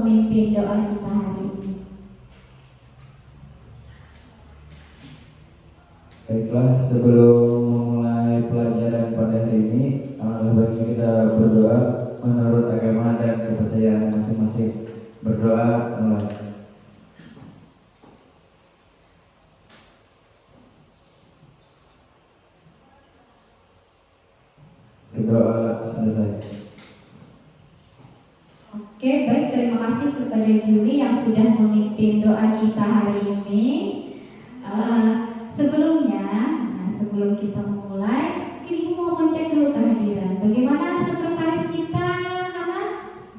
memimpin doa kita hari ini. Baiklah, sebelum memulai pelajaran pada hari ini, bagi kita berdoa menurut agama dan kepercayaan masing-masing. Berdoa mulai. Berdoa selesai. Oke, baik, terima kasih kepada Juli yang sudah memimpin doa kita hari ini. Sebelum kita mulai, Ibu mau ngecek dulu kehadiran. Bagaimana sekretaris kita, Hana?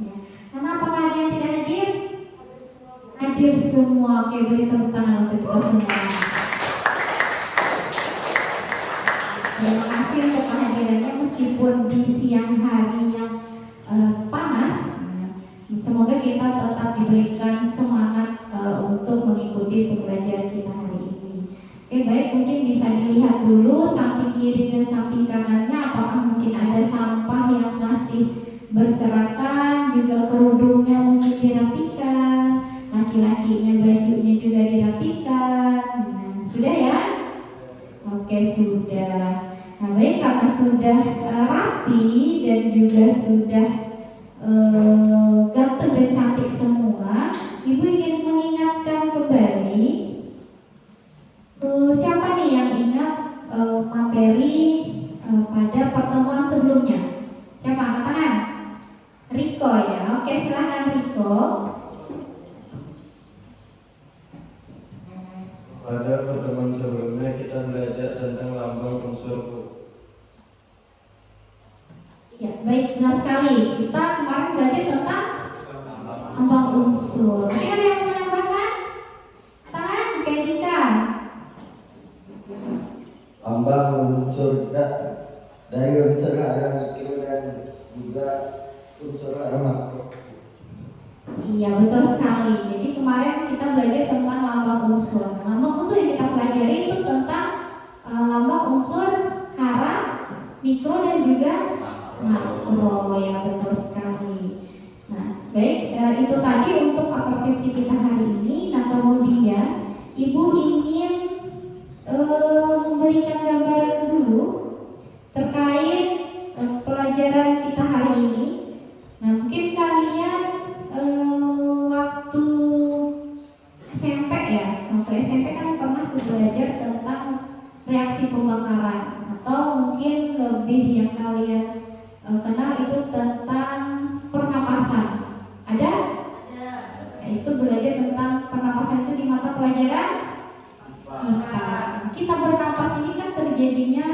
Ya. Hana, apakah ada yang tidak hadir? Hadir semua. Oke, beri tepuk tangan untuk kita semua. Terima kasih untuk kehadirannya meskipun di siang hari yang panas. Semoga kita tetap diberikan semangat untuk mengikuti pembelajaran kita hari ini. Oke, baik, mungkin bisa dilihat dulu samping kiri dan samping kanannya, apakah mungkin ada sampah yang masih berserakan, juga kerudungnya mungkin dirapikan, laki-lakinya bajunya juga dirapikan. Sudah ya? Oke, sudah. Nah, baik, karena sudah rapi dan juga sudah ganteng dan cantik semua, Ibu ingin mengingatkan kembali siapa nih yang ingat materi pada pertemuan sebelumnya? Siapa? Angkat tangan. Riko ya. Oke, silakan Riko. Pada pertemuan sebelumnya kita belajar tentang lambang unsur. Ya, baik, benar sekali. Kita kemarin belajar tentang lambang unsur. Mungkin ada yang mau menambahkan? Tangan, kayak Dika. Lambang unsur dari unsur hara mikro dan juga unsur hara makro. Iya, betul sekali. Jadi kemarin kita belajar tentang lambang unsur. Lambang unsur yang kita pelajari itu tentang lambang unsur hara, mikro dan juga makro. Ya, betul sekali. Nah, baik, itu tadi untuk persepsi kita hari ini. Nah, kemudian Ibu ingin memberikan gambaran dulu terkait pelajaran kita hari ini. Nah, mungkin kalian waktu SMP ya, waktu SMP kan pernah tuh belajar tentang reaksi pembakaran, atau mungkin lebih yang kalian kenal itu tentang pernapasan. Ada? Nah, itu belajar tentang pernapasan itu di mata pelajaran IPA. Kita bernapas ini kan terjadinya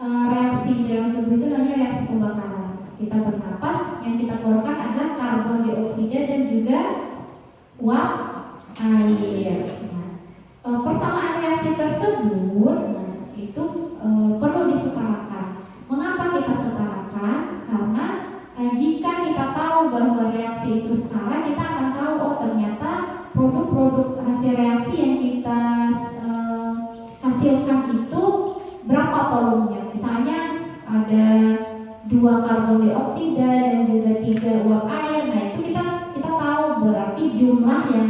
reaksi dalam tubuh itu namanya reaksi pembakaran. Kita bernapas, yang kita keluarkan adalah karbon dioksida dan juga uap air. Persamaan reaksi tersebut itu perlu disetarakan. Mengapa kita setarakan? Karena jika kita tahu bahwa reaksi itu setara, kita akan tahu ternyata produk-produk hasil reaksi yang kita hasilkan itu berapa volumenya. Misalnya ada 2 karbon dioksida dan juga 3 uap air. Nah, itu kita tahu berarti jumlah yang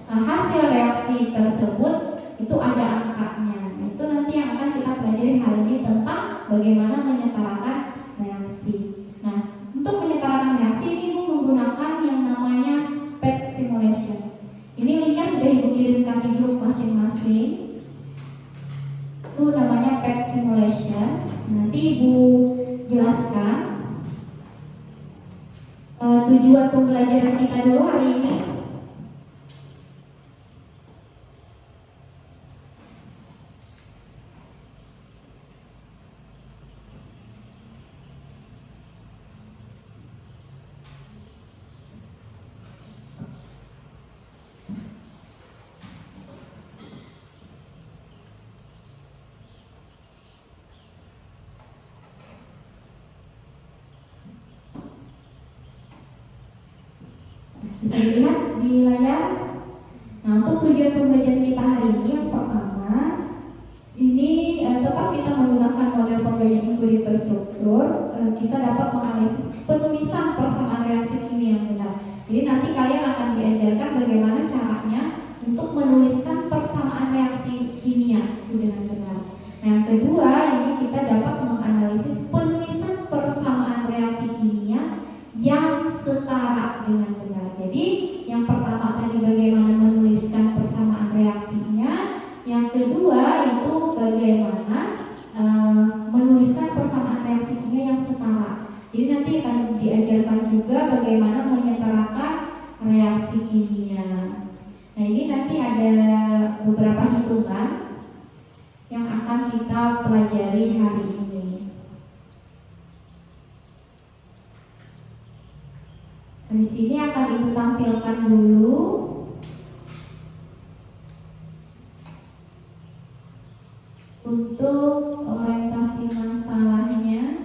hasil reaksi tersebut itu ada angkanya. Nah, itu nanti yang akan kita pelajari hari ini tentang bagaimana menyetarakan reaksi. Nah, untuk menyetarakan reaksi ini Ibu menggunakan yang namanya PET simulation. Ini linknya sudah Ibu kirimkan di grup masing-masing. Itu namanya PET simulation. Nanti Ibu jelaskan tujuan pembelajaran kita dulu hari ini. Bisa dilihat di layar. Nah, untuk tujuan pembelajaran kita hari ini yang pertama, ini tetap kita menggunakan model pembelajaran inquiry terstruktur. Kita dapat menganalisis penulisan persamaan reaksi kimia yang benar. Jadi nanti kalian akan diajarkan bagaimana caranya untuk menuliskan persamaan reaksi kimia itu dengan benar. Nah, yang kedua ini kita dapat menganalisis penulisan persamaan reaksi kimia yang setara dengan benar. Jadi yang pertama tadi bagaimana menuliskan persamaan reaksinya, yang kedua itu bagaimana menuliskan persamaan reaksi kimia yang setara. Jadi nanti akan diajarkan juga bagaimana menyetarakan reaksi kimia. Nah, ini nanti ada beberapa hitungan yang akan kita pelajari hari ini. Di sini akan Ibu tampilkan dulu untuk orientasi masalahnya.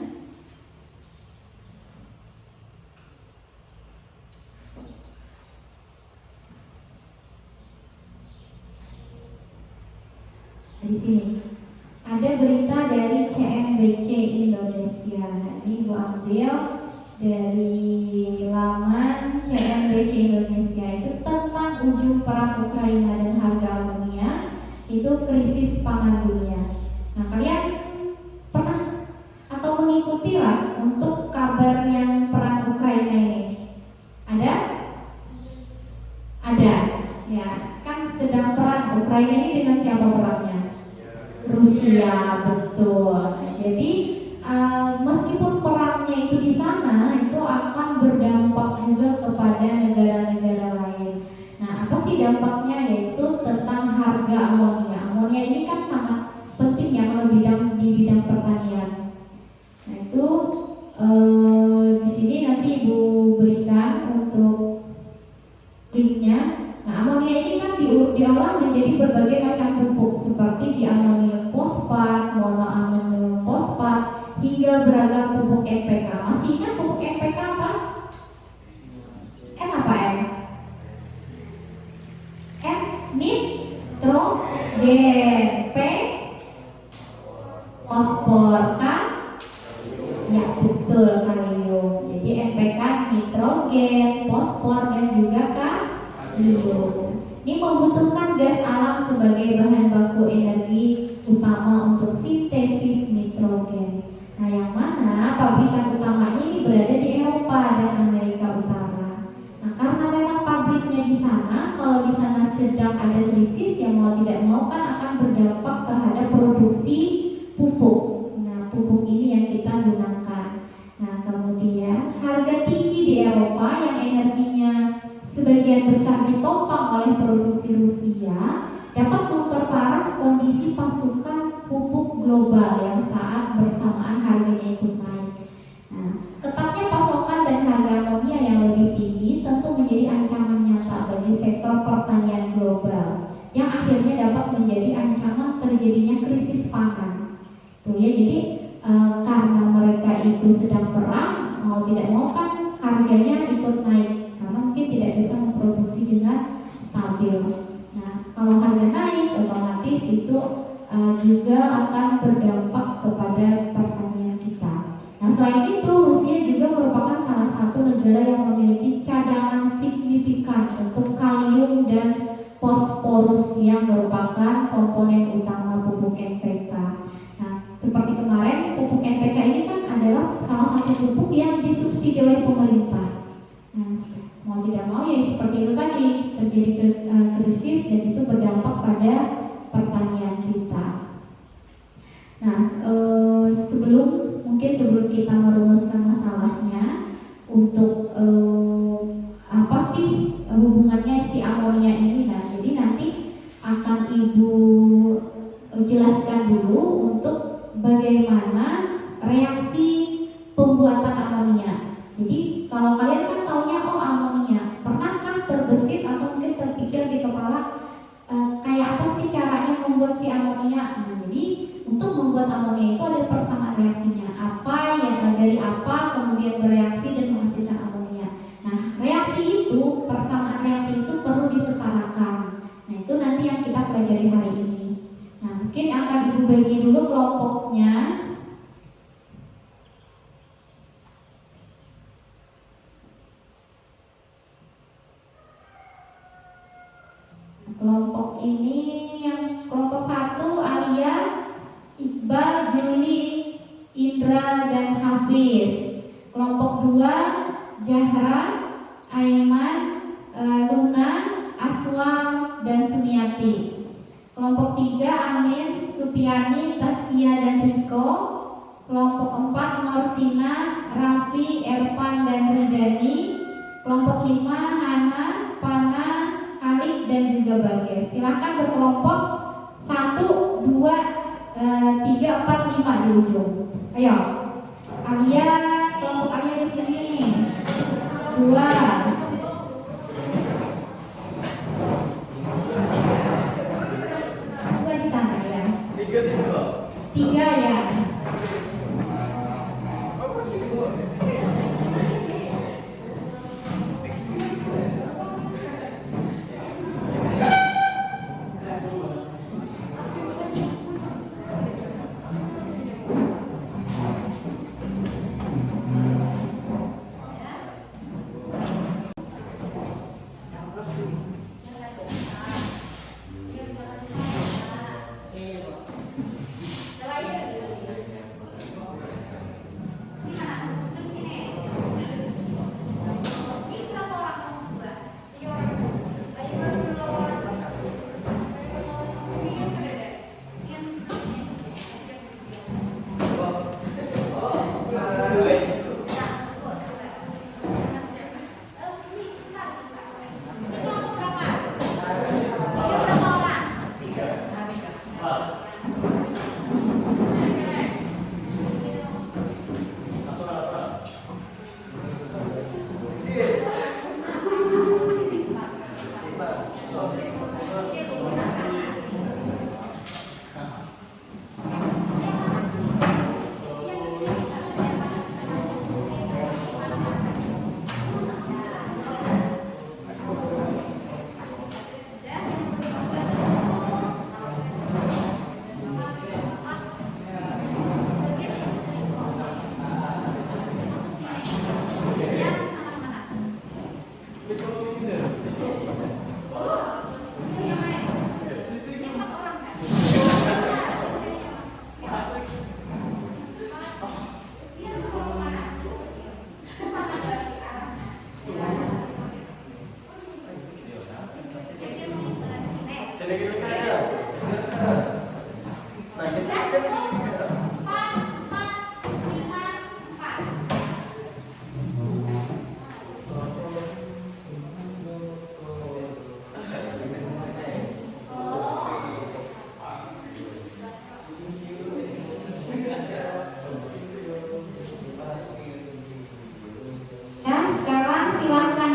Di sini ada berita dari CNBC Indonesia. Ini Ibu ambil dari laman CNBC Indonesia, itu tentang ujung perang Ukraina dan harga amonia, itu krisis pangan dunia. Nah, kalian pernah atau mengikuti lah untuk kabar yang perang Ukraina ini? Ada? Ada. Ya, kan sedang perang Ukraina ini dengan siapa perangnya? Rusia, betul. Nah, jadi meskipun perangnya itu di sana, itu akan berdampak juga kepada negara-negara lain. Nah, apa sih dampaknya? Yaitu tentang harga amonia. Amonia ini kan sangat penting ya kalau di bidang pertanian. Nah, itu di sini nanti Ibu berikan untuk linknya. Nah, amonia ini kan diolah menjadi berbagai macam pupuk seperti diamonium fosfat, monoamonium fosfat, hingga beragam pupuk NPK. Masih ingat pupuk NPK apa? N apa N? N nitrogen, P fosfor, K ya betul kalium. Jadi NPK nitrogen, fosfor dan juga kalium. Ini membutuhkan gas alam sebagai bahan baku energi utama untuk sintesis nitrogen. Nah, yang mana pabrikan utamanya ini berada di Eropa dan Amerika Utara. Nah, karena memang pabriknya di sana, kalau di sana sedang ada krisis, yang mau tidak mau kan akan berdampak terhadap produksi pupuk. Nah, pupuk ini yang kita gunakan. Nah, kemudian harga tinggi di Eropa yang energinya sebagian besar ditopang oleh produksi Rusia dapat memperparah kondisi pasokan pupuk global yang saat bersamaan harganya ikut naik. Nah, ketatnya pasokan dan harga amonia yang lebih tinggi tentu menjadi ancaman nyata bagi sektor pertanian global yang akhirnya dapat menjadi ancaman terjadinya krisis pangan. Tuh ya, jadi karena mereka itu sedang perang, mau tidak mau kan harganya ikut naik karena mungkin tidak bisa memproduksi dengan stabil. Nah, kalau harga naik, otomatis itu juga akan berdampak kepada pertanian kita. Nah, selain itu, Rusia juga merupakan salah satu negara yang memiliki cadangan signifikan untuk kalium dan fosforus yang merupakan komponen utama pupuk NPK. Nah, seperti kemarin, pupuk NPK ini kan adalah salah satu pupuk yang disubsidi oleh pemerintah. Mau tidak mau ya seperti itu tadi, terjadi krisis dan itu berdampak pada pertanian kita. Nah, sebelum kita merumuskan masalahnya, untuk apa sih hubungannya si amonia ini? Nah, jadi nanti akan Ibu jelaskan dulu untuk bagaimana reaksi pembuatan amonia. Jadi kalau kalian kan taunya amonia, pernah kan terbesit atau mungkin terpikir di kepala kayak apa sih caranya membuat si amonia? Nah, jadi untuk membuat amonia itu ada persamaan reaksinya. Apa yang dari apa kemudian bereaksi dan menghasilkan amonia. Nah, reaksi itu, persamaan reaksi itu perlu disetarakan. Nah, itu nanti yang kita pelajari hari ini. Nah, mungkin akan Ibu bagi dulu kelompoknya. Kelompok ini yang kelompok 1 Alia, Iqbal, Juli, Indra, dan Hafiz. Kelompok 2 Zahra, Aiman, Luna, Aswal, dan Sumiati. Kelompok 3 Amin, Supiani, Taskia, dan Riko. Kelompok 4 Norsina, Raffi, Erpan, dan Ridani. Kelompok 5 Hana, Pana, Alik, dan juga Bages. Silahkan berkelompok 1, 2, 3, 4, 5 di ujung. Ayo, Alia, kelompok Alia di sini. 2. Di sana ya. 3 ya.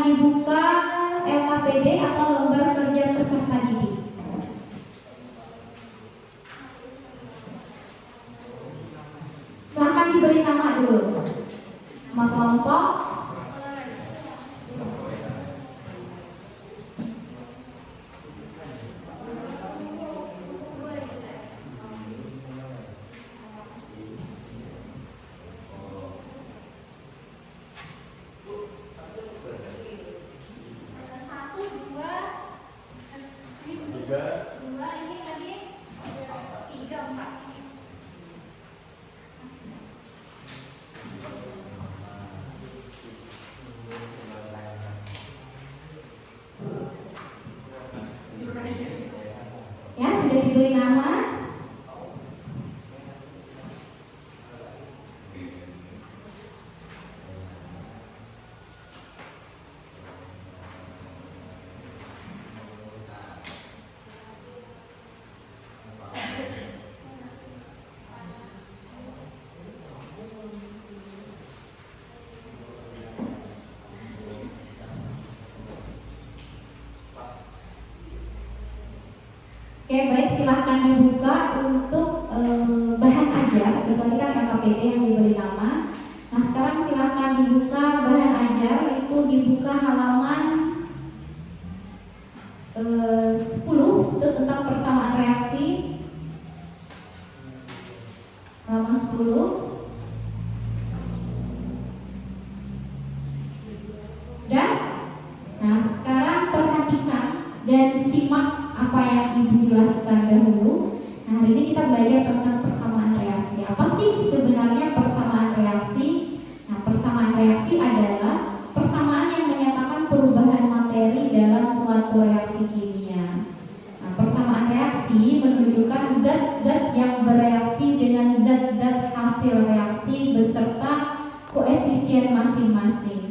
Dibuka LKPD atau lembar kerja peserta didik. Silahkan diberi nama dulu. Nama kelompok. Ya, sudah diberi nama. Oke, baik, silahkan dibuka untuk bahan ajar. Tadi kan LKPD yang diberi nama. Nah, sekarang silahkan dibuka bahan ajar. Itu dibuka halaman 10. Itu tentang persamaan reaksi. Halaman 10. Dan, nah sekarang perhatikan dan simak apa yang Ibu jelaskan dahulu. Nah, hari ini kita belajar tentang persamaan reaksi. Apa sih sebenarnya persamaan reaksi? Nah, persamaan reaksi adalah persamaan yang menyatakan perubahan materi dalam suatu reaksi kimia. Nah, persamaan reaksi menunjukkan zat-zat yang bereaksi dengan zat-zat hasil reaksi beserta koefisien masing-masing.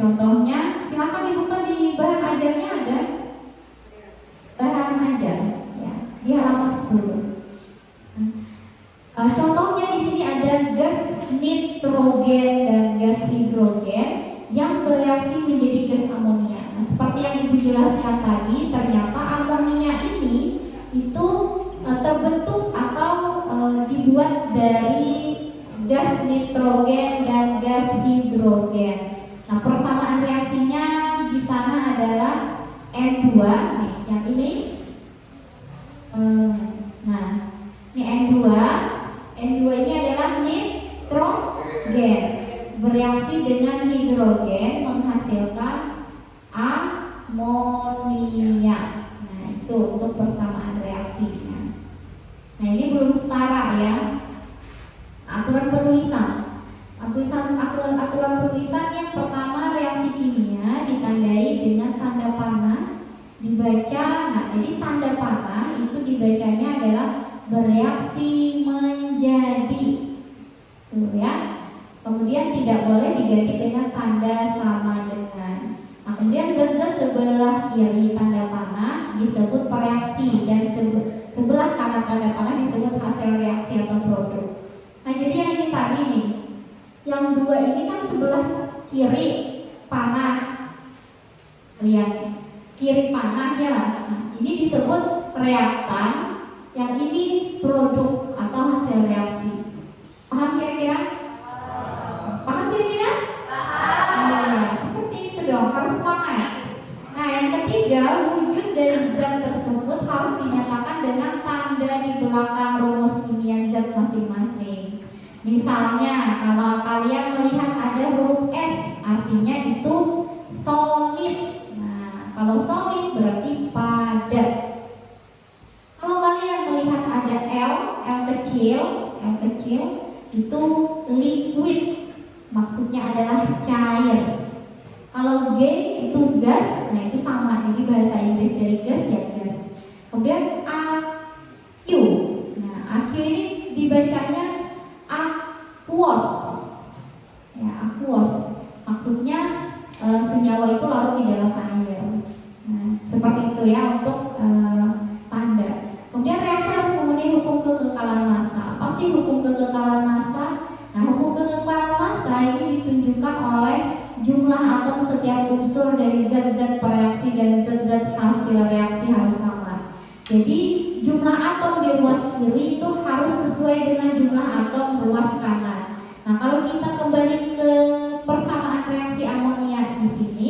Contohnya, silakan dibuka di bahan ajarnya, ada bahan ajar ya, di halaman 10. Contohnya di sini ada gas nitrogen dan gas hidrogen yang bereaksi menjadi gas amonia. Nah, seperti yang Ibu jelaskan tadi, ternyata amonia ini itu terbentuk atau dibuat dari gas nitrogen dan gas hidrogen. Nah, persamaan reaksinya di sana adalah N2, nih, yang ini. Nah, ini N2 ini adalah nitrogen bereaksi dengan hidrogen menghasilkan amonia. Nah, itu untuk persamaan reaksinya. Nah, ini belum setara ya. Aturan penulisan yang pertama, reaksi kimia ditandai dengan tanda panah dibaca. Nah, jadi tanda panah itu dibacanya adalah bereaksi menjadi, tuh ya. Kemudian tidak boleh diganti dengan tanda sama dengan. Nah, kemudian zat-zat sebelah kiri tanda panah disebut pereaksi dan sebelah kanan tanda panah disebut hasil reaksi atau produk. Nah, jadi yang ini tadi nih, yang dua ini kan sebelah kiri panah, lihat kiri panah ya. Nah, ini disebut reaktan, yang ini produk atau hasil reaksi. Paham kira-kira? Paham kira-kira? Nah, seperti itu dong, harus semangat. Nah, yang ketiga, wujud dari zat tersebut harus dinyatakan dengan tanda di belakang rumus kimia zat masing-masing. Misalnya, kalau kalian melihat ada huruf S, artinya itu solid. Nah, kalau solid berarti padat. Kalau kalian melihat ada L kecil itu liquid, maksudnya adalah cair. Kalau G itu gas, nah itu sama, jadi bahasa Inggris dari gas ya gas. Kemudian AQ, nah AQ ini dibacanya aquos, ya aquos, maksudnya senyawa itu larut di dalam air. Nah, seperti itu ya untuk tanda. Kemudian reaksi harus memenuhi hukum kekekalan massa. Apa sih hukum kekekalan massa? Nah, hukum kekekalan massa ini ditunjukkan oleh jumlah atom setiap unsur dari zat-zat pereaksi dan zat-zat hasil reaksi harus sama. Jadi jumlah atom di ruas kiri itu harus sesuai dengan jumlah atom ruas kanan. Nah, kalau kita kembali ke persamaan reaksi amonia di sini,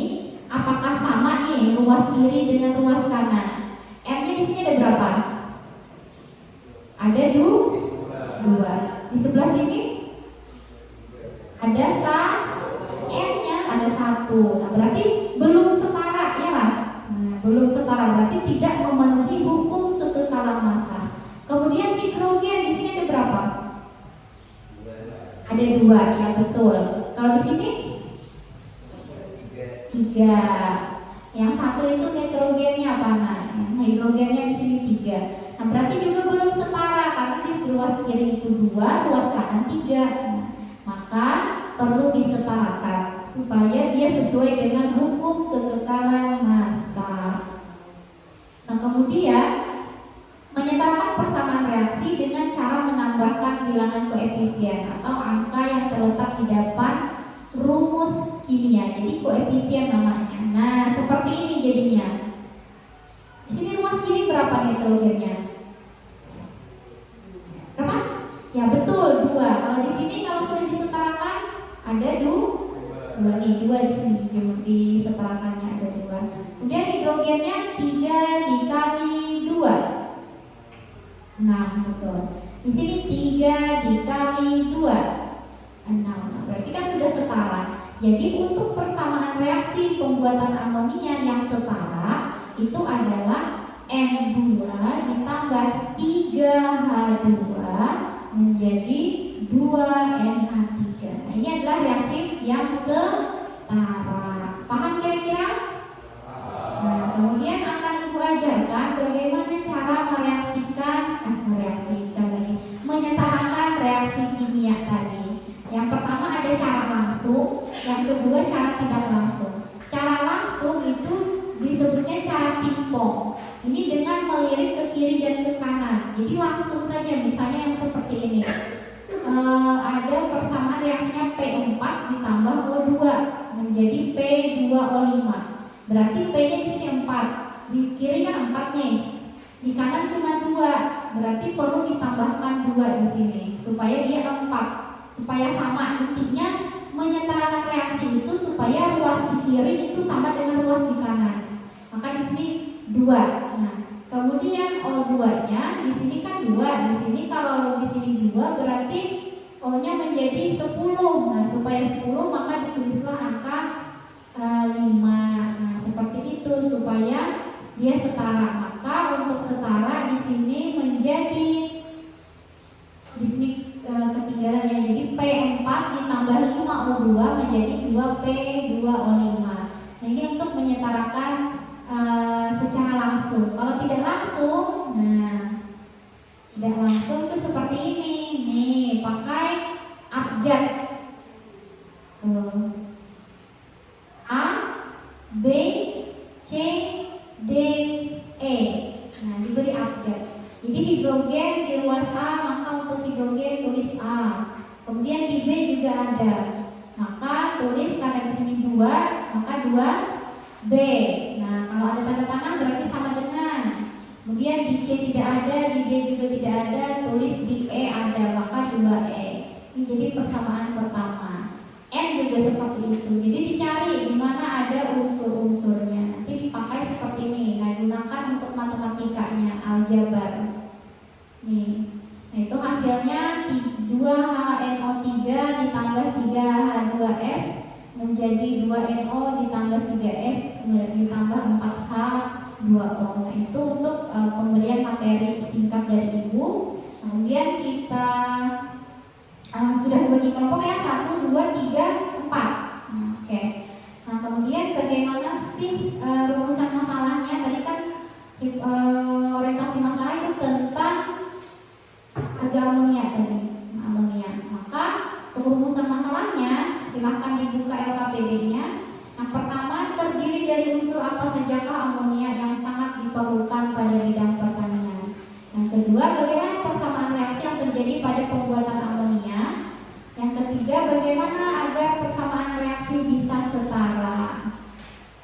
apakah sama nih ruas kiri dengan ruas kanan? N-nya di sini ada berapa? Ada dua. Di sebelah sini ada N-nya ada 1. Nah, berarti belum setara ya lah. Nah, belum setara berarti tidak memenuhi hukum kekekalan massa. Kemudian hidrogen di sini ada berapa? Ada 2, ya betul. Kalau di sini 3. Yang 1 itu nitrogennya apa? Nah, hidrogennya di sini 3. Nah, berarti juga belum setara karena di ruas kiri itu 2, ruas kanan 3. Nah, maka perlu disetarakan supaya dia sesuai dengan hukum kekekalan massa. Nah, kemudian menyetarakan persamaan reaksi dengan cara menambahkan bilangan koefisien atau angka yang terletak di depan rumus kimia. Jadi koefisien namanya. Nah, seperti ini jadinya. Di sini ruas kiri berapa nitrogennya? Berapa? Ya betul 2. Kalau di sini kalau sudah disetarakan ada 2 nih, 2 di sini disetarakannya ada 2. Kemudian hidrogennya 3 dikali 2. 6 betul. Di sini 3 dikali 2 6. Nah, berarti kan sudah setara. Jadi untuk persamaan reaksi pembuatan amonia yang setara itu adalah N2 ditambah 3H2 menjadi 2NH3. Nah, ini adalah reaksi yang setara. Paham kira-kira? Nah, kemudian akan Ibu ajarkan bagaimana cara menyetarakan reaksi kimia tadi. Yang pertama ada cara langsung, yang kedua cara tidak langsung. Cara langsung itu disebutnya cara pingpong. Ini dengan melirik ke kiri dan ke kanan. Jadi langsung saja, misalnya yang seperti ini. Ada persamaan reaksinya P4 ditambah O2 menjadi P2O5. Berarti P-nya di sini 4, di kiri kan 4 nih, di kanan cuma 2, berarti perlu ditambahkan 2 di sini supaya dia 4, supaya sama. Intinya menyetarakan reaksi itu supaya ruas di kiri itu sama dengan ruas di kanan. Maka di sini 2. Nah, kemudian O2-nya di sini kan 2, di sini kalau di sini 2 berarti O-nya menjadi 10. Nah, supaya 10 maka ditulislah angka 5. Nah, seperti itu supaya dia setara. Maka untuk setara di sini menjadi di sini ketinggalan ya. Jadi P4 ditambah 5O2 menjadi 2P2O5. Nah, ini untuk menyetarakan secara langsung. Kalau tidak langsung, nah tidak langsung itu seperti ini. Nih, pakai abjad. A, B, C, D, E. Nah, diberi abjad. Jadi hidrogen di ruas A, maka untuk hidrogen tulis A. Kemudian di B juga ada. Maka tulis karena di sini 2, maka 2B. Nah, kalau ada tanda panah berarti sama dengan. Kemudian di C tidak ada, di D juga tidak ada, tulis di E ada, maka 2E. Ini jadi persamaan pertama. N juga seperti itu. Jadi dicari di mana ada unsur-unsurnya. Nanti dipakai seperti ini. Nah, gunakan untuk matematikanya, aljabar. Nih. Nah, itu hasilnya 2HNO3 ditambah 3H2S menjadi 2NO ditambah 3S ditambah 4H2O. Nah, itu untuk pemberian materi singkat dari Ibu. Kemudian kita sudah bagi kelompok ya, 1, 2, 3, 4. Oke. Nah, kemudian bagaimana sih rumusan masalahnya? Tadi kan orientasi masalah itu tentang harga amonia tadi. Nah, amonia. Maka rumusan masalahnya silahkan dibuka LKPD-nya. Nah, pertama, terdiri dari unsur apa sajakah amonia yang sangat diperlukan pada bidang pertanian. Yang kedua, bagaimana persamaan reaksi yang terjadi pada pembuatan amonia. Yang ketiga, bagaimana agar persamaan reaksi bisa setara.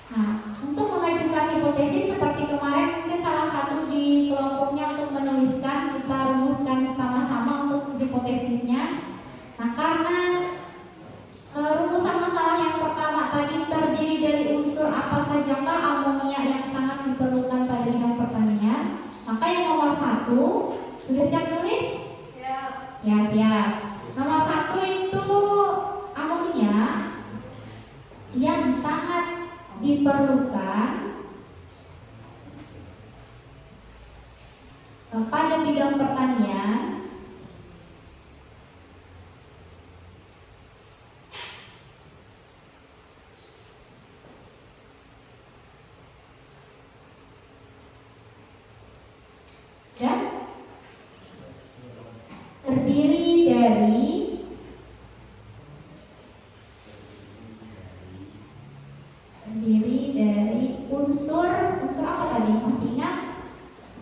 Nah, untuk mengajukan hipotesis seperti kemarin, mungkin salah satu di kelompoknya untuk menuliskan, kita rumuskan sama-sama untuk hipotesisnya. Nah, karena rumusan masalah yang pertama tadi terdiri dari unsur apa sajakah amonia yang sangat diperlukan pada bidang pertanian, maka yang nomor 1 sudah siap nulis? Ya, siap. Nomor 1 itu amonia yang sangat diperlukan pada bidang pertanian dan terdiri dari unsur apa tadi? Masih ingat?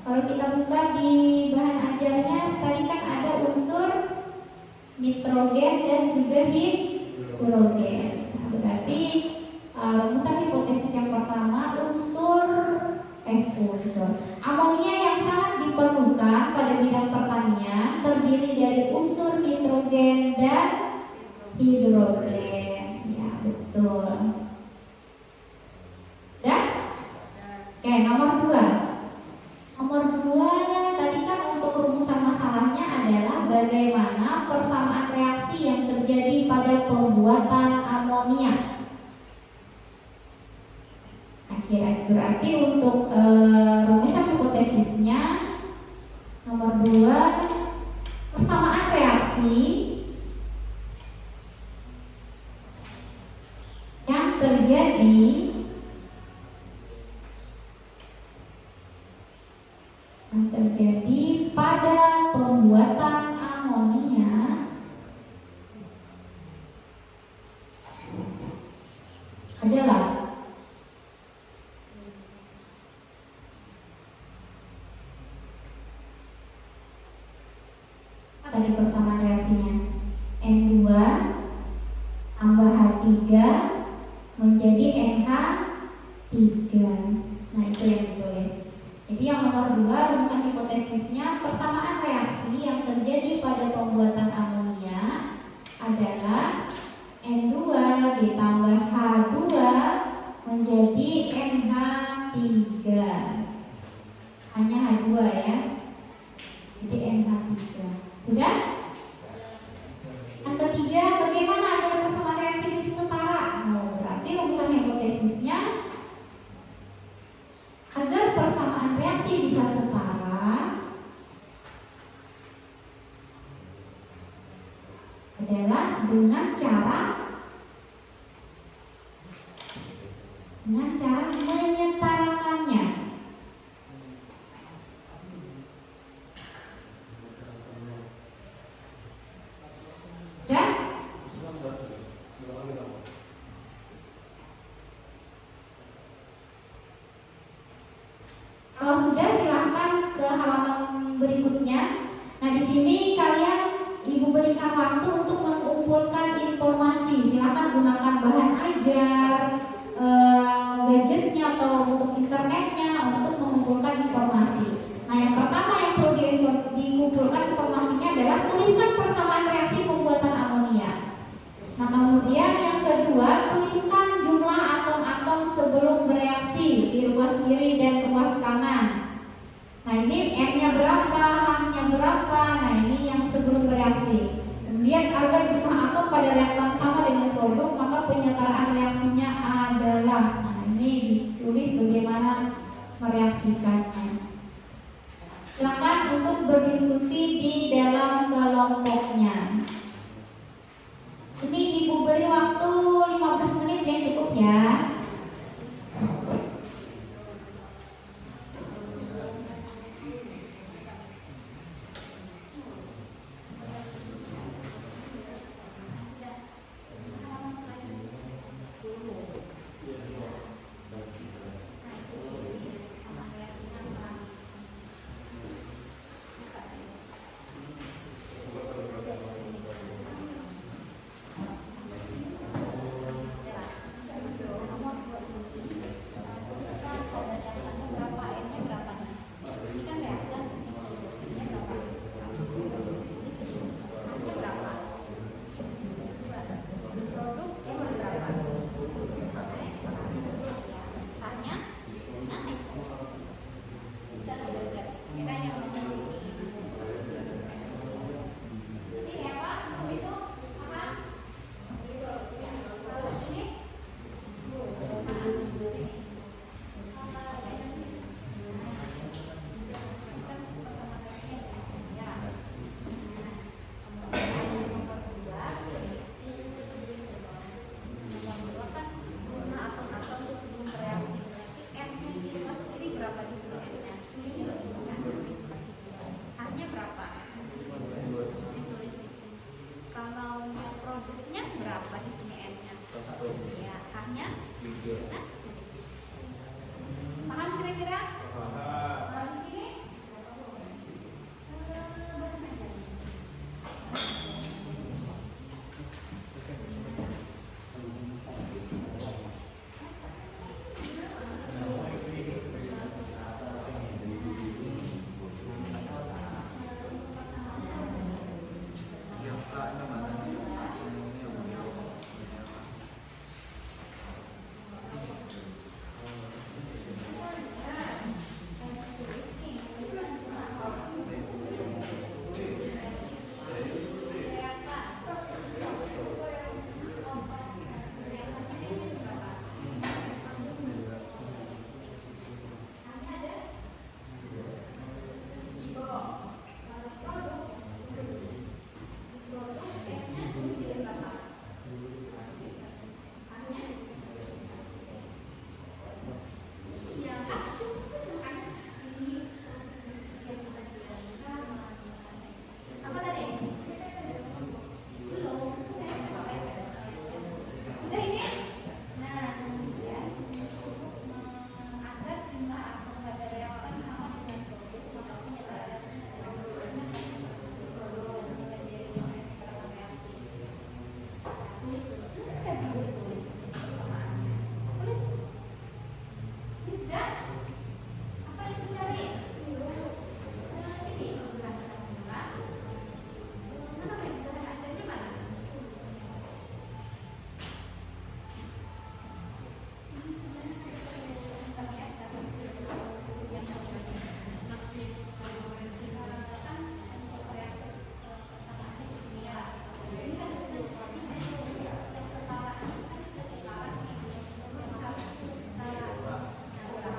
Kalau kita buka di bahan ajarnya tadi kan ada unsur nitrogen dan juga hidrogen. Nah, berarti rumusan hipotesis yang pertama unsur amonia yang sangat diperlukan pada bidang pertanian terdiri dari unsur nitrogen dan hidrogen. Ya, betul. Sudah? Oke, nomor 2. Nomor 2 tadi kan untuk rumusan masalahnya adalah bagaimana persamaan reaksi yang terjadi pada pembuatan amonia. Nah, berarti untuk rumusan hipotesisnya nomor 2, persamaan reaksi yang terjadi pada pembuatan amonia adalah tadi persamaan reaksinya N2 tambah H3 menjadi NH3. Nah, itu yang ditulis. Jadi yang nomor 2 rumusan hipotesisnya persamaan reaksi yang terjadi pada pembuatan amonia adalah N2 ditambah H2 menjadi NH3. Hanya H2 ya. Jadi NH3. Sudah? Yang ketiga, bagaimana agar persamaan reaksi bisa setara? Oh, berarti rumusan hipotesisnya agar persamaan reaksi bisa setara adalah dengan cara menyetarakannya. Dan kalau sudah silahkan ke halaman berikutnya. Nah, di sini kalian ibu berikan waktu untuk mengumpulkan informasi. Silahkan gunakan bahan ajar, gadgetnya atau untuk internetnya untuk mengumpulkan informasi. Nah, yang pertama yang perlu dikumpulkan informasinya adalah tuliskan persamaan reaksi pembuatan amonia. Nah, kemudian yang kedua, tuliskan jumlah atom-atom sebelum bereaksi di ruas kiri dan ruas kanan. Nah, ini N-nya berapa, H-nya berapa. Nah, ini yang sebelum bereaksi. Kemudian agar jumlah atom pada reaktan sama dengan produk, maka penyetaraan reaksinya adalah. Nah, ini ditulis bagaimana mereaksikannya. Silakan untuk berdiskusi di dalam kelompoknya. Ini ibu beri waktu 15 menit ya, cukup ya. kan? Apa yang dicari? Sini, rasakan dulu. Mana yang kita ajarnya mana?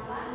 Nah,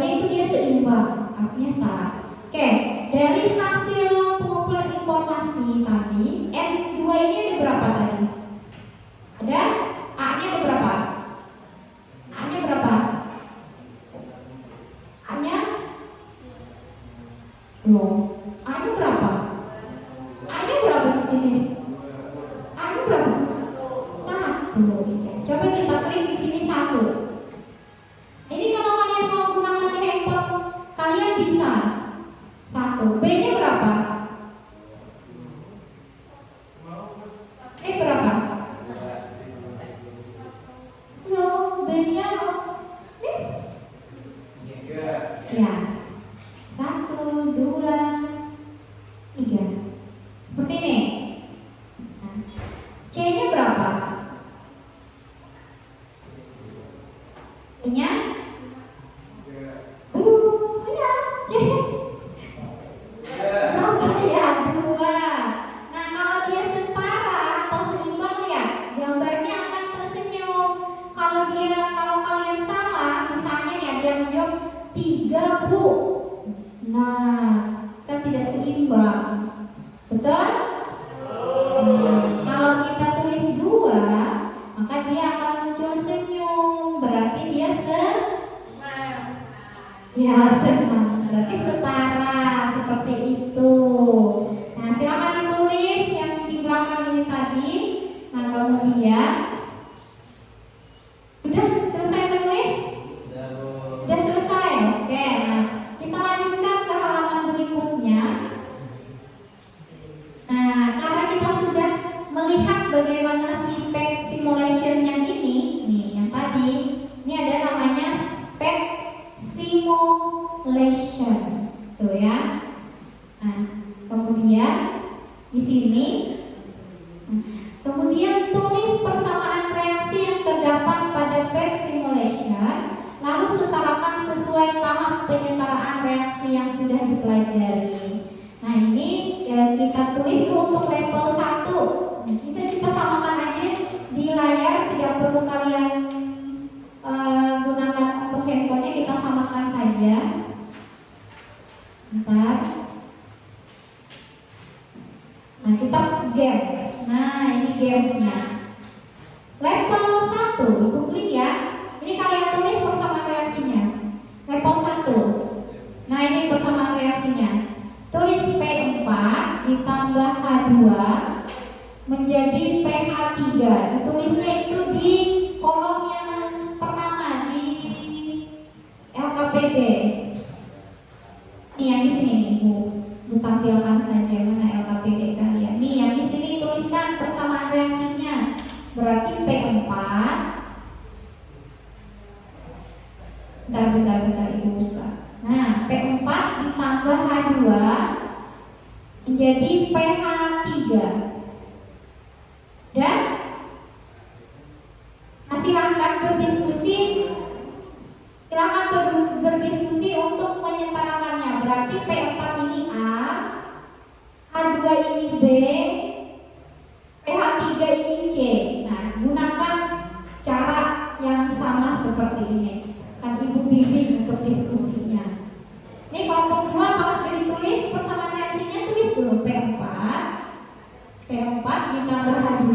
2-nya itu dia seimbang, artinya setara. Oke, dari hasil pengumpulan informasi tadi, N2 ini ada berapa tadi? Ada? A-nya ada berapa? A-nya berapa? A-nya? A-nya berapa? A-nya berapa di sini? A-nya berapa? 1. Coba kita klik di sini 1. Ini kalau kalian mau gunakan di handphone kalian bisa 1. B-nya berapa? Berapa? B-nya ya 1, 2, 3 seperti ini. Nah, C-nya berapa? C-nya ya C berapa ya? 2. Nah, kalau dia setara atau seimbang ya gambarnya akan tersenyum. Kalau kalian salah, misalnya ya dia menjawab 3 Bu. Nah, kan tidak seimbang. Betul? Kalau kita tulis 2, maka dia akan muncul senyum. Berarti dia senang. Berarti setara seperti itu. Nah, silakan ditulis yang di belakang ini tadi. Nah, kemudian sudah selesai menulis? Sudah selesai. Oke, nah kita lanjutkan ke halaman berikutnya. Nah, karena kita sudah melihat bagaimana spek simulationnya ini, nih yang tadi, ini ada namanya spek simulation, tuh ya. Nah, kemudian di sini, kemudian tulis persamaan reaksi yang terdapat pada spek simulation, lalu setarakan sesuai tahap penyetaraan reaksi yang sudah dipelajari. Nah, ini kita tulis untuk level 1. Kita samakan aja di layar, tidak perlu kalian gunakan untuk handphonenya, kita samakan saja. Bentar. Nah, kita games. Nah, ini gamesnya. Level 1, ibu klik ya. Ini kalian tulis persamaan reaksinya. Level 1. Nah, ini persamaan reaksinya. Tulis P4 ditambah H2 menjadi pH3. Ditulisnya itu di kolom yang pertama di LKPD. Ini yang di sini nih, Bu tampilkan saja mana LKPD kalian. Nih yang di sini tuliskan persamaan reaksinya. Berarti P4. Bentar Ibu buka. Nah, P4 ditambah H2 menjadi pH3. Dan silahkan berdiskusi untuk menyetarakannya. Berarti P4 ini A, H2 ini B, pH3 ini C. Nah, gunakan cara yang sama seperti ini. Kan Ibu bimbing untuk diskusinya. Ini kelompok 2 kalau sudah ditulis persamaan reaksinya, tulis dulu P4 ditambah H2.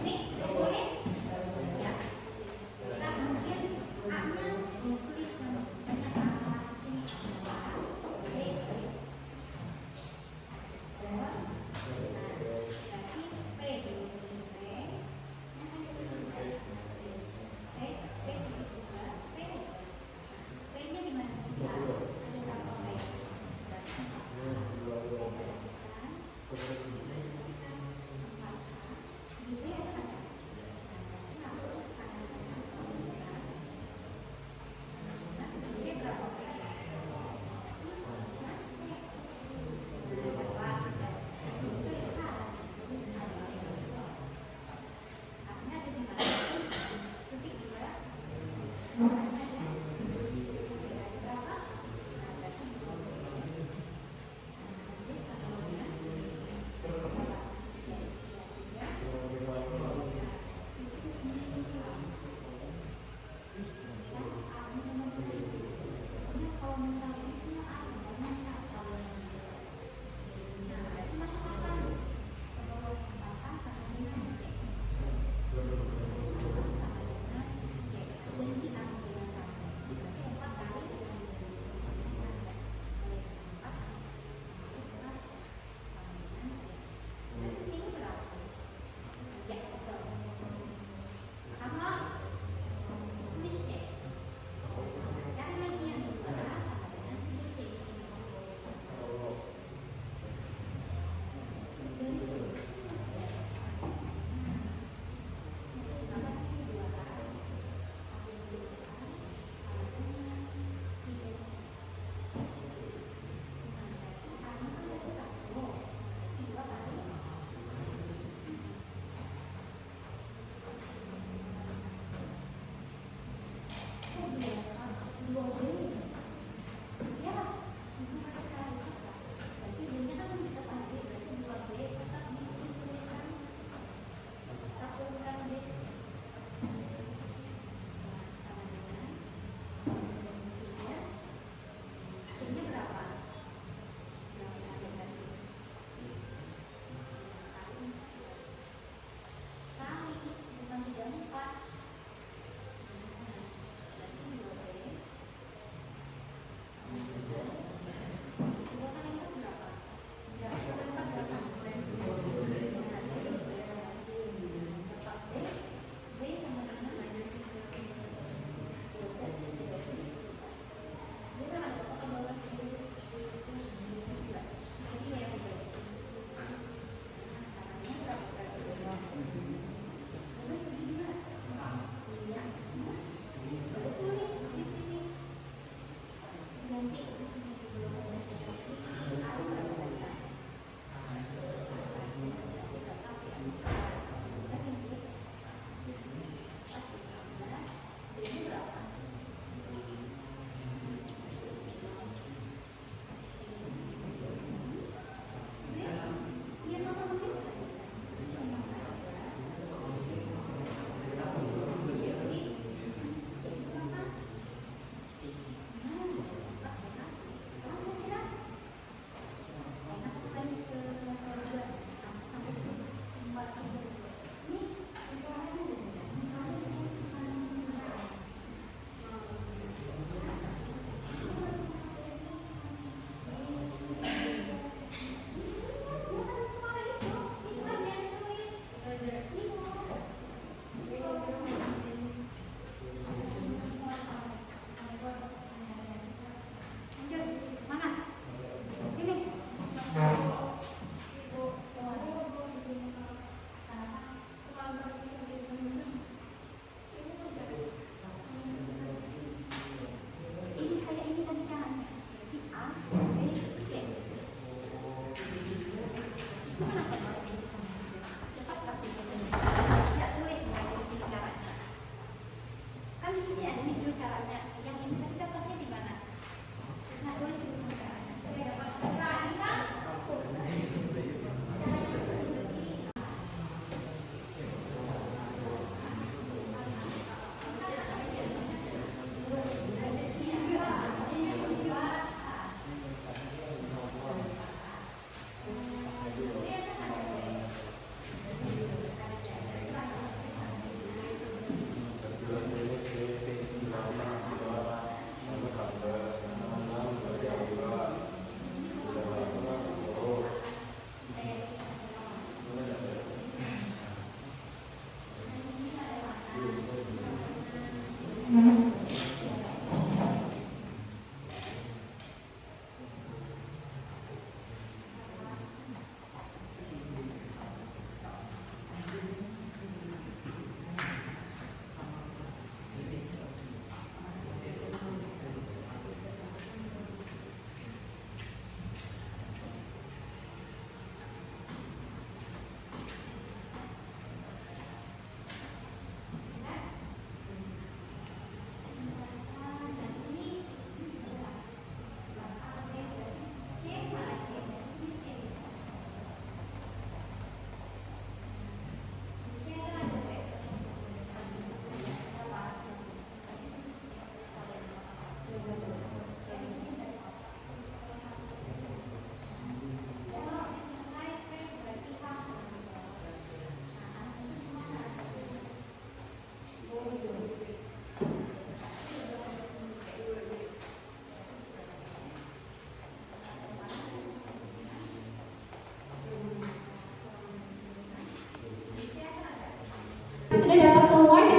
Ini sudah tulis? Ya. Kita mungkin A-nya tulis misalnya A.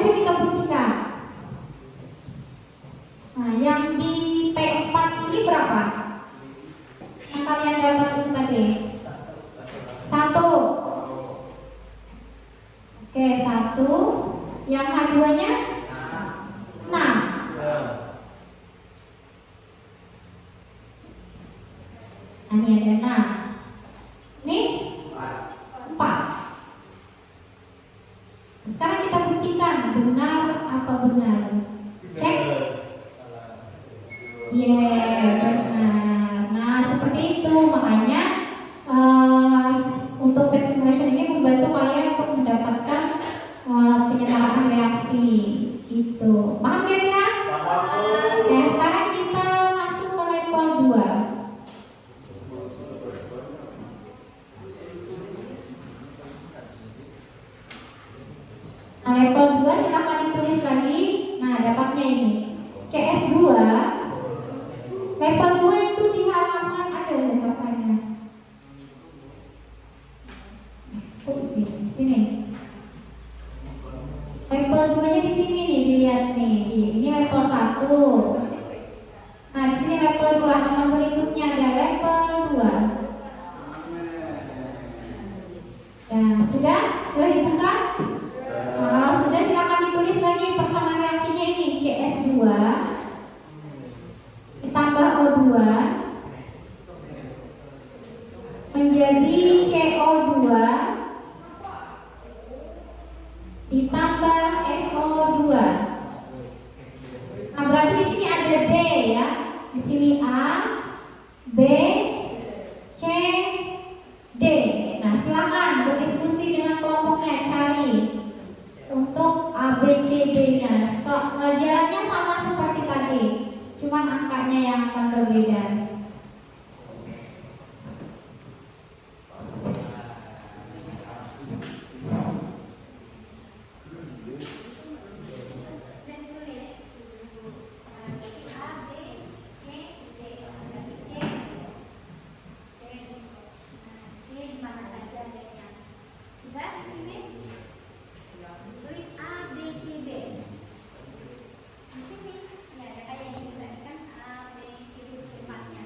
coba kita buktikan. Nah, yang di P4 ini berapa? Yang kalian dapat itu tadi? 1. Oke, 1. Yang H2-nya 6. Nah, ini ada 6. Nih 4. Sekarang kita buktikan benar apa benar. Cek. Benar. Nah, seperti itu. Makanya untuk pet simulation ini membantu kalian untuk mendapatkan penyetaraan reaksi. Itu. Paham kira-kira? Oke, sekarang kita masuk ke level 2. Nah, level 2 silahkan ditulis lagi. Nah, dapatnya ini CS2. Level 2 itu di halaman ada rasanya. Sini. Level 2-nya di sini nih, dilihat nih. Ini level 1. Nah, di sini level 2. Halaman berikutnya ada level 2. Ya, sudah? Sudah dibuka? Nah, kalau sudah silakan ditulis lagi persamaan reaksinya ini CS2 ditambah O2 menjadi CO2 ditambah SO2. Nah, berarti di sini ada D ya. Di sini A, B, C, D. Nah, silakan berdiskusi dengan kelompoknya, cari untuk A, B, C, D-nya. Jalannya sama seperti tadi, cuman angkanya yang akan berbeda. Di sini ya ada kayak ini kan A, B, C, D, 4-nya.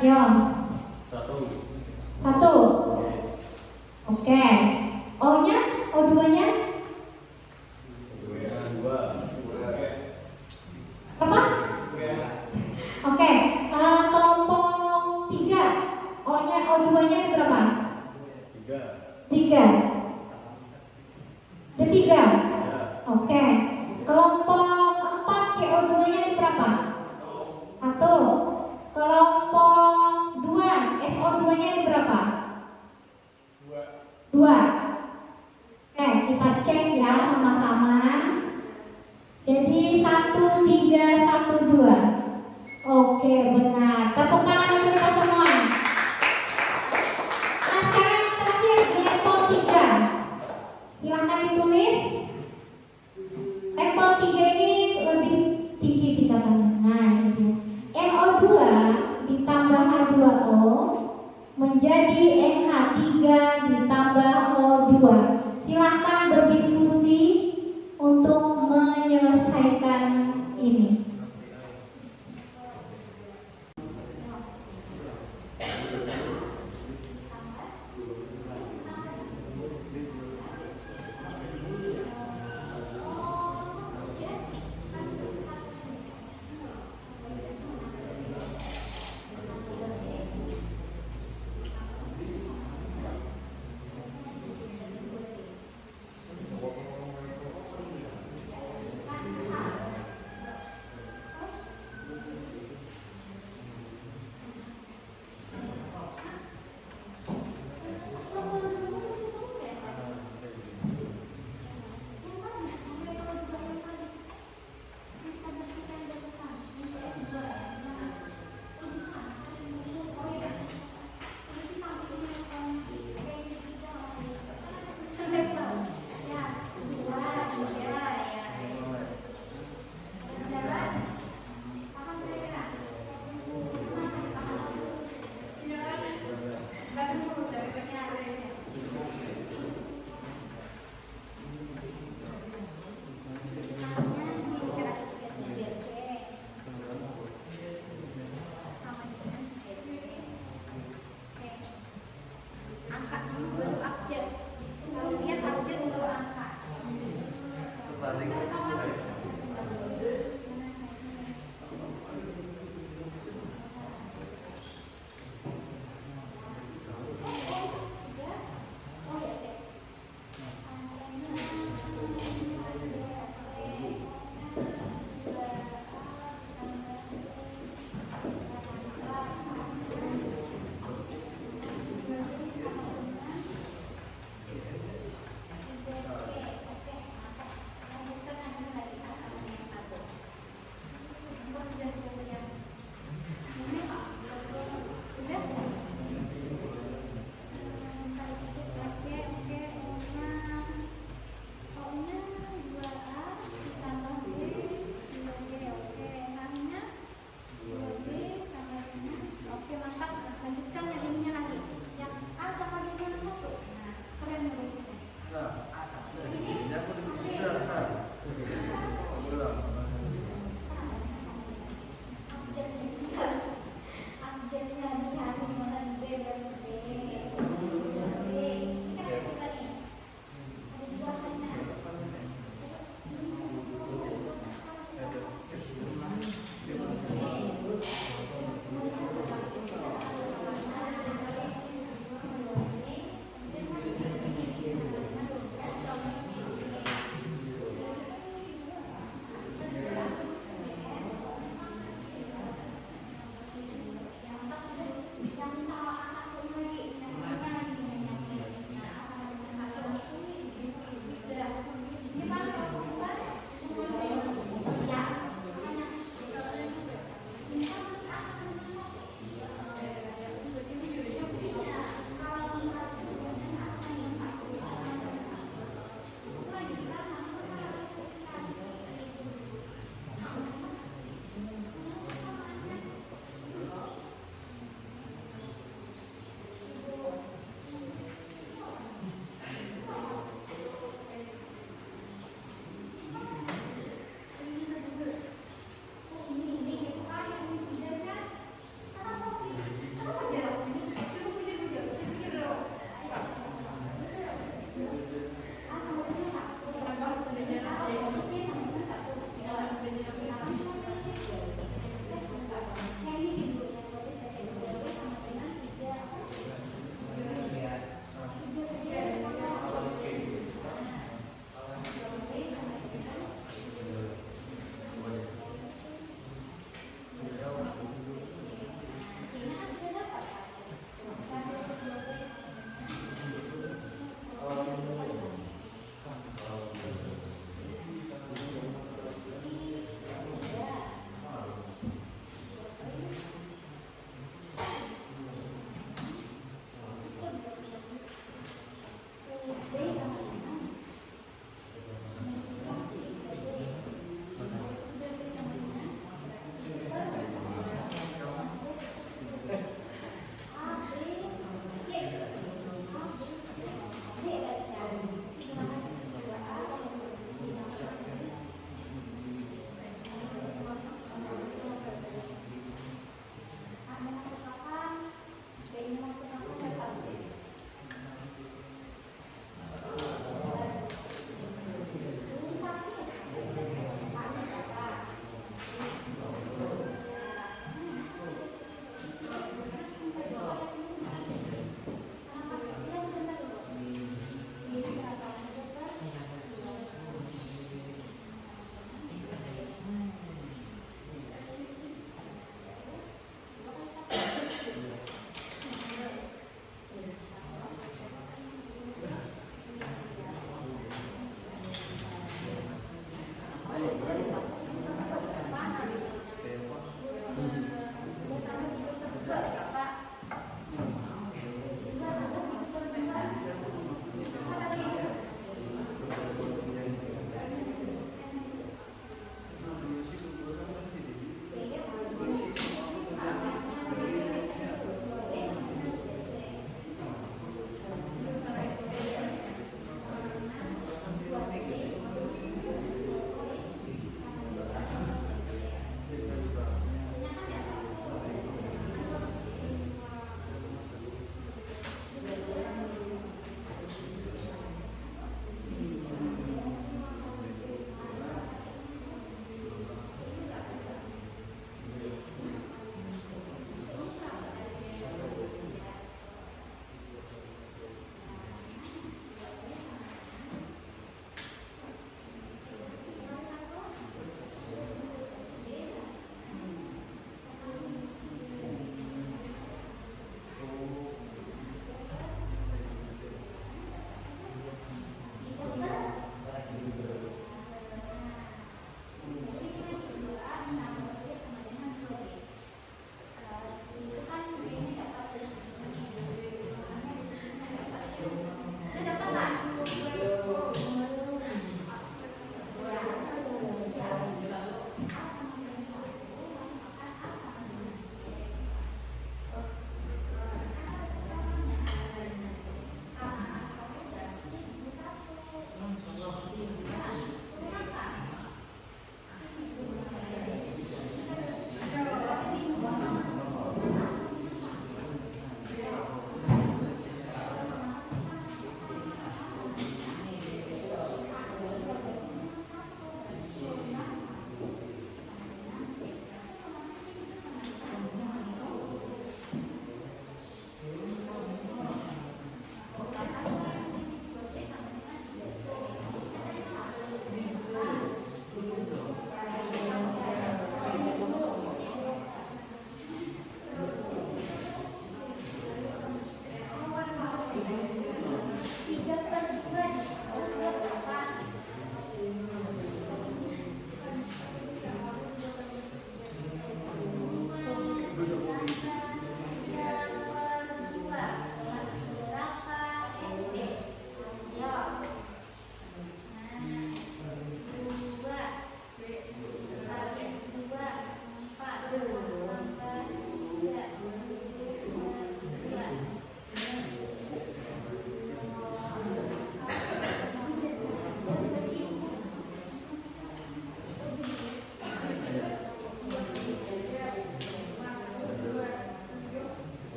Yo. Satu. Oke. O-nya, O2-nya? Apa? Oke. Kelompok 3. O-nya, O2-nya ada berapa? 3. Ada 3. Oke. Kelompok 4 CO2-nya ada berapa? 1. Kelompok 2 SO2-nya ada berapa? 2. Oke, kita cek ya sama-sama. Jadi 1, 3, 1, 2. Oke, benar. Tepuk tangan untuk kita semua. Nah, sekarang yang terakhir level 3. Silahkan ditulis. Level 3 ini lebih tinggi tingkatannya. Nah, ini dia. NO2 ditambah H2O menjadi NH3 ditambah O2. Silahkan berdiskusi untuk menyelesaikan ini. Angka dulu baru abjad. Kalau lihat abjad baru angka.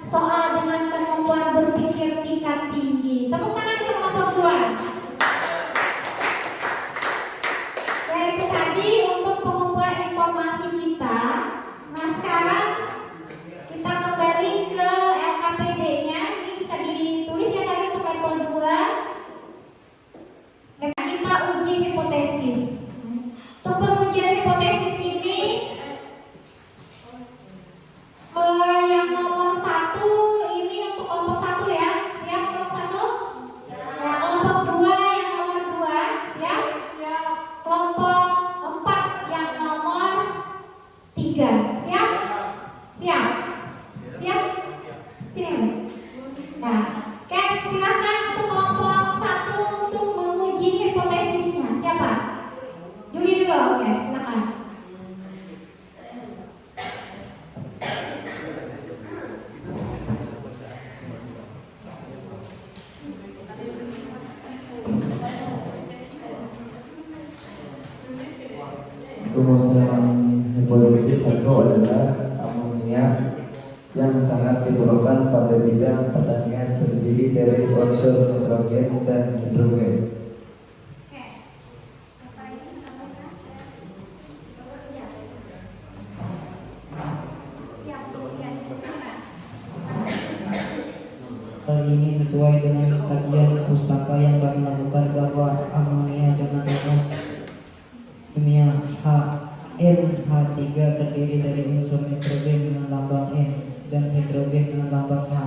soal dengan kemampuan berpikir tingkat tinggi. Tepuk tangan untuk kelompok 2. Dari tadi untuk pengumpulan informasi kita. Nah sekarang kita kembali ke LKPD-nya. Ini bisa ditulis ya tadi untuk level 2. Dan kita uji hipotesis. Untuk pengujian hipotesis ini yang nomor 1 ini untuk kelompok 1 ya. Siap kelompok 1? Ya, kelompok 2 yang nomor 2. Siap? Kelompok 4 yang nomor 3. Siap? Siap? Siap? Sini. Nah, oke, silakan untuk kelompok 1 untuk menguji hipotesisnya. Siapa? Juli dulu, oke, silakan. Rumusan hipotesis satu adalah amonia yang sangat diperlukan pada bidang pertanian terdiri dari unsur nitrogen dan hidrogen. Hal ini sesuai dengan kajian pustaka yang kami lakukan bahwa amonia dengan rumus kimia NH3 terdiri dari unsur nitrogen dengan lambang N dan hidrogen dengan lambang H.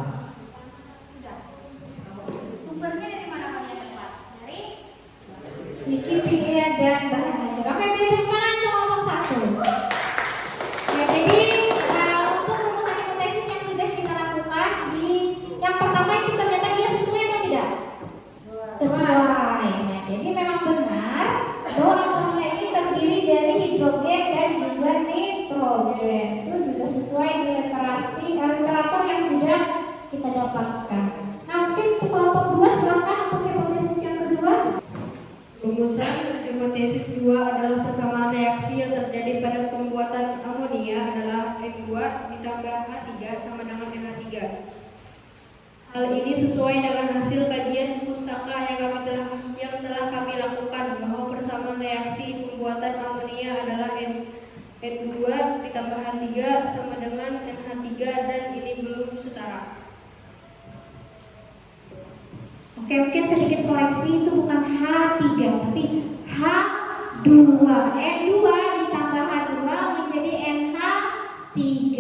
Sumbernya dari mana Pak? Dari Wikipedia dan bahan ajar. Oke, beri tepuk tangan untuk kelompok 1. Ya, jadi untuk rumusan hipotesis yang sudah kita lakukan yang pertama itu ternyata dia sesuai atau tidak? Sesuai. Nah, jadi memang benar bahwa amonia ini terdiri dari hidrogen dan juga nitrogen. Itu juga sesuai di literatur yang sudah kita dapatkan. Nah, mungkin untuk kelompok 2 silakan untuk hipotesis yang kedua. Rumusan hipotesis 2 adalah persamaan reaksi yang terjadi pada pembuatan amonia adalah N2 ditambah H3 sama dengan NH3. Hal ini sesuai dengan hasil kajian pustaka yang telah kami lakukan bahwa persamaan reaksi pembuatan amonia adalah N2 ditambah H3 sama dengan NH3 dan ini belum setara. Oke, mungkin sedikit koreksi, itu bukan H3 tapi H2. N2 ditambah H2 menjadi NH3.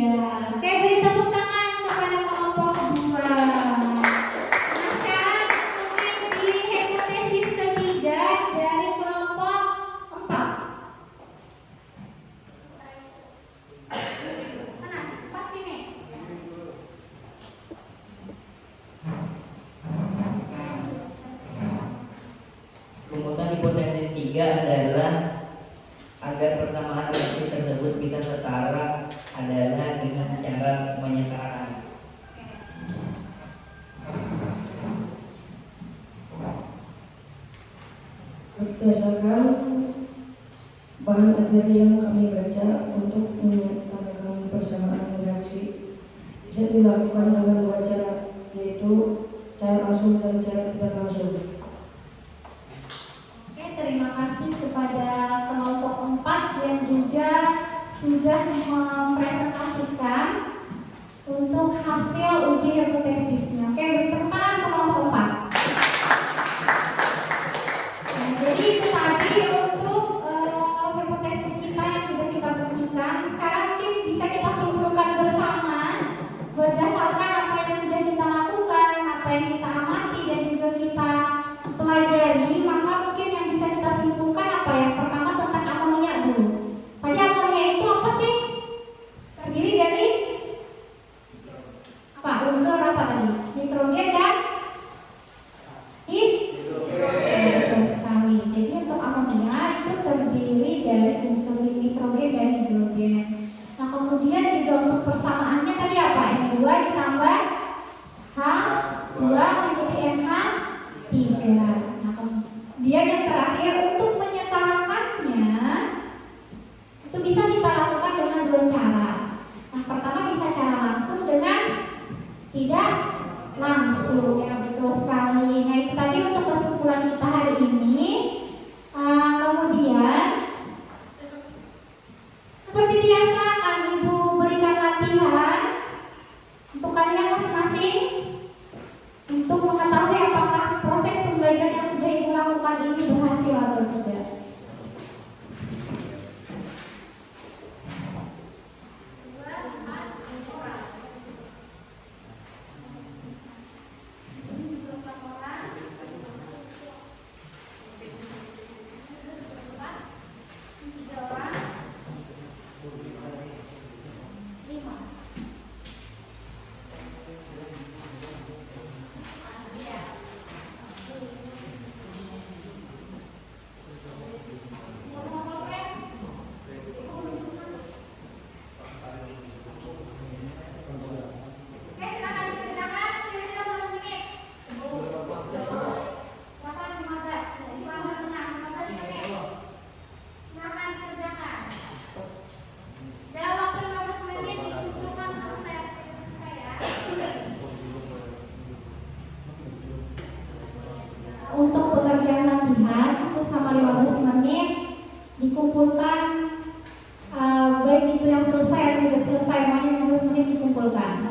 Oke, beri tepuk tangan kepada kelompok 2. Nah, sekarang mungkin di hipotesis ketiga dari kelompok 4. Mana? 4 sini. Rumusan hipotesis 3 adalah agar persamaan reaksi tersebut bisa setara adalah dengan cara menyetarakan. Berdasarkan bahan materi yang kami baca untuk menyatakan persamaan reaksi bisa dilakukan dengan dua cara, yaitu cara langsung dan cara tidak langsung. Oke, terima kasih kepada kelompok 4 yang juga sudah mempresentasikan untuk hasil uji hipotesisnya. Oke, beri tepuk tangan ke kelompok 4. Nah, jadi itu tadi untuk hipotesis kita yang sudah kita buktikan. Sekarang mungkin bisa kita simpulkan bersama berdasarkan apa yang sudah kita lakukan, apa yang kita amati dan juga kita pelajari. Maka mungkin yang bisa kita simpulkan apa ya? Pertama tentang amonia dulu. Tadi amonia itu apa sih? Terdiri dari apa? Unsur apa tadi? Nitrogen dan hidrogen sekali. Jadi untuk amonia itu terdiri dari unsur nitrogen dan hidrogen. Nah, kemudian juga untuk persamaannya tadi apa? N2 ditambah H2 menjadi NH3. Nah, kemudian yang terakhir untuk menyetarakannya itu bisa kita lakukan dengan dua cara. Nah, pertama bisa cara langsung dengan Tidak langsung, ya betul sekali. Nah itu tadi untuk kesimpulan kita hari ini. Kemudian seperti biasa akan Ibu berikan latihan untuk kalian masing-masing untuk mengetahui apakah proses pembelajaran yang sudah Ibu lakukan ini berhasil atau tidak. Untuk pekerjaan latihan itu selama 15 menit dikumpulkan, baik itu yang selesai atau tidak selesai, makanya 15 menit dikumpulkan.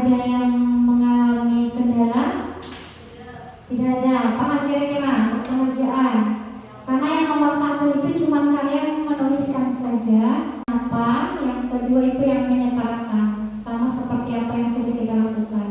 ada yang mengalami kendala? Tidak ada. Paham kira-kira untuk pengerjaan? Karena yang nomor 1 itu cuma kalian menuliskan saja apa, yang kedua itu yang menyetarakan, sama seperti apa yang sudah kita lakukan.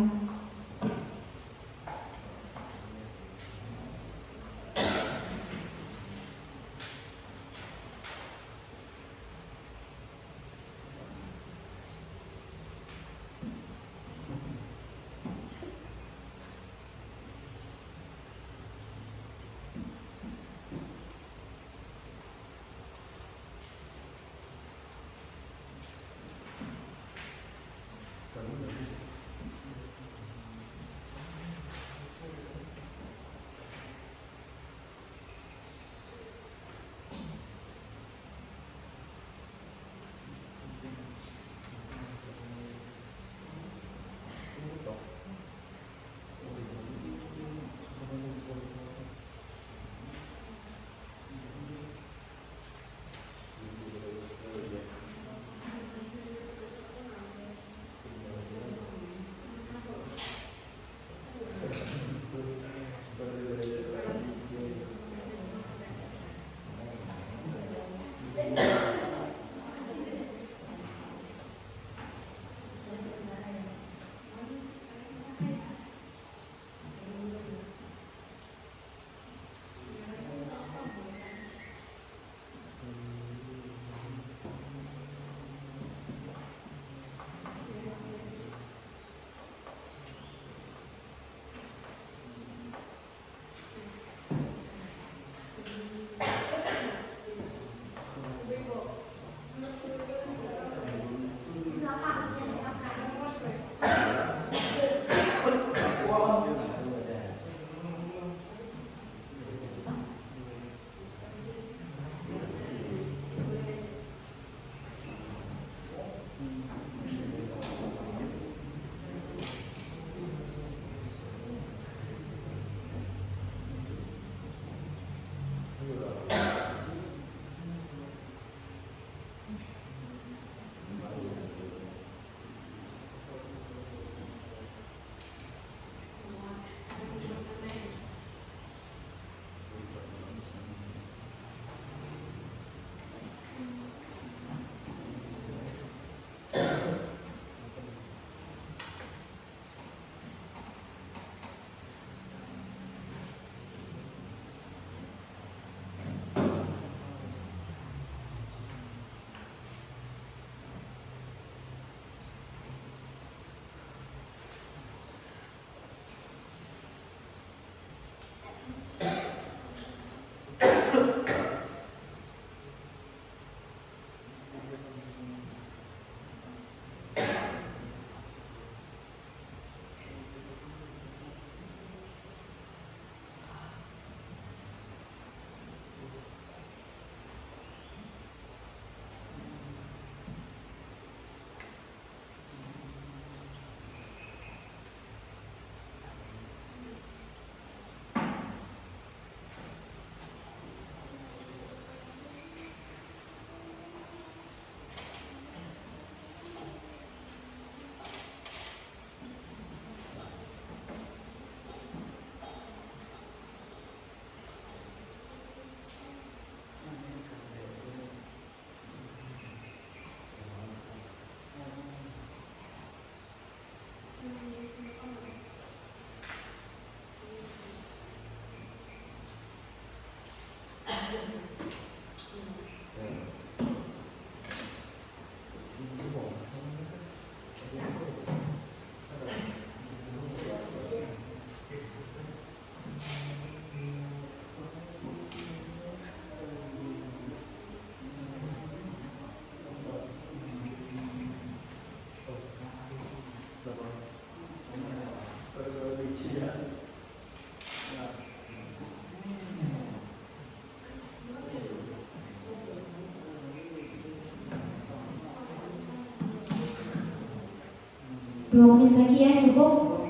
Dua menit lagi ya, cukup?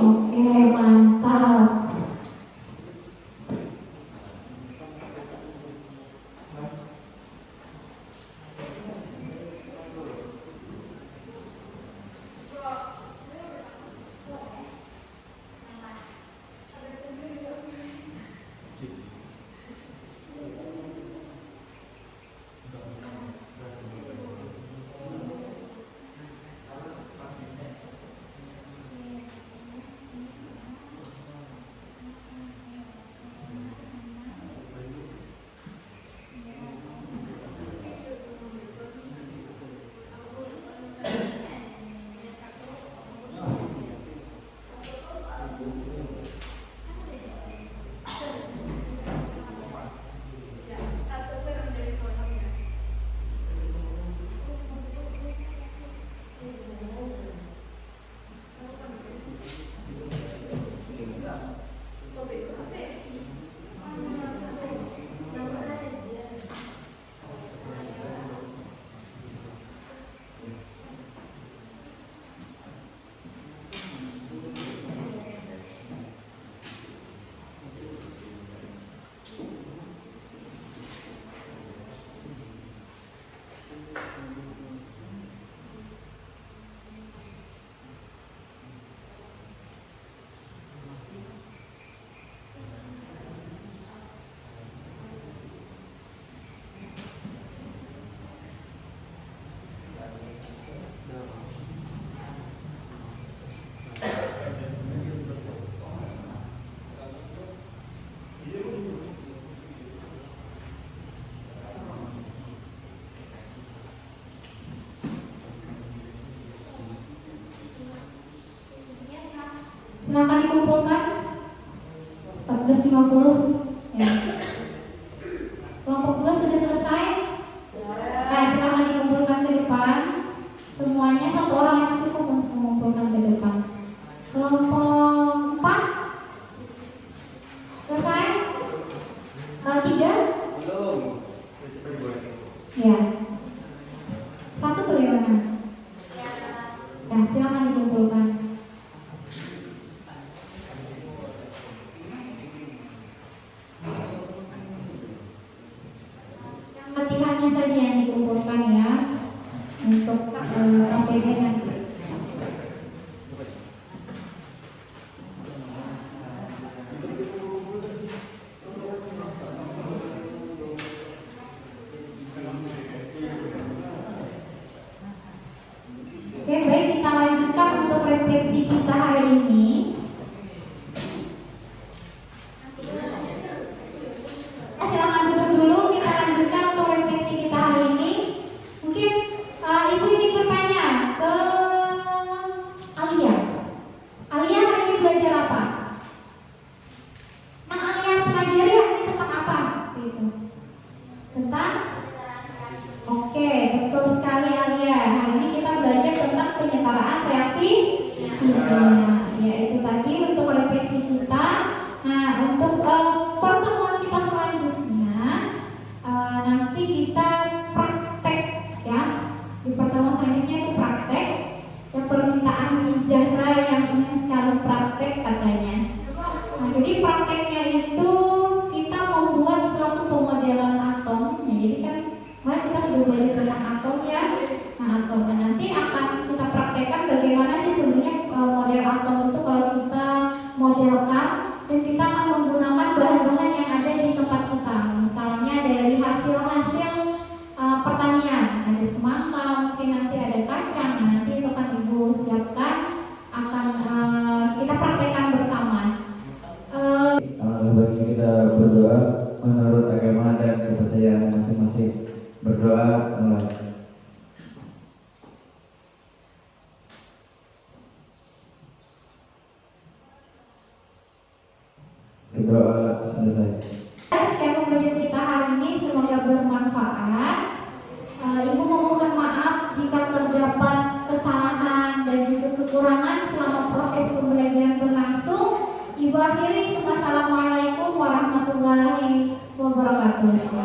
Oke, mantap. Silakan dikumpulkan. 14.50 ya. Kelompok 2 sudah selesai? Nah, silakan dikumpulkan ke depan. Semuanya satu orang yang cukup untuk mengumpulkan ke depan. Kelompok 4 selesai? 3? Belum. Ya. 1 bagaimana? Ya, silakan dikumpulkan. Yang latihannya saja yang dikumpulkan ya untuk KPG nanti. Oke, baik, kita lanjutkan untuk refleksi kita hari ini. Silakan duduk dulu, kita lanjutkan untuk refleksi kita hari ini. Mungkin Ibu ini bertanya ke Alia. Alia hari ini belajar apa? Yang Alia pelajari hari ini tentang apa? Seperti itu. Tentang? Oke, betul sekali Alia. Hari ini kita belajar tentang penyetaraan reaksi kimia. Ya, itu tadi untuk refleksi kita. Nah, untuk pertemuan kita selanjutnya nanti kita praktek ya. Di pertemuan selanjutnya itu praktek. Yang permintaan sejarah yang ingin sekali praktek katanya. Nah, jadi prakteknya itu kita membuat suatu pemodelan atom. Ya, jadi kan kemarin kita sudah belajar tentang atom ya. Nah, atom. Nah, nanti akan kita praktekkan bagaimana sih sebenarnya model atom itu kalau kita modelkan, dan kita akan menggunakan bahan-bahan yang ada di tempat kita. Misalnya dari hasil-hasil pertanian, ada semangka, mungkin nanti ada kacang. Nah, nanti itu akan Ibu siapkan, akan kita praktekkan bersama. Bagi kita berdoa menurut agama dan kepercayaan masing-masing. Berdoa mulai. Berdoa selesai. Sekian pembelajaran kita hari ini, semoga bermanfaat. Ibu memohon maaf jika terdapat kesalahan dan juga kekurangan selama proses pembelajaran berlangsung. Ibu akhiri, Assalamualaikum warahmatullahi wabarakatuh.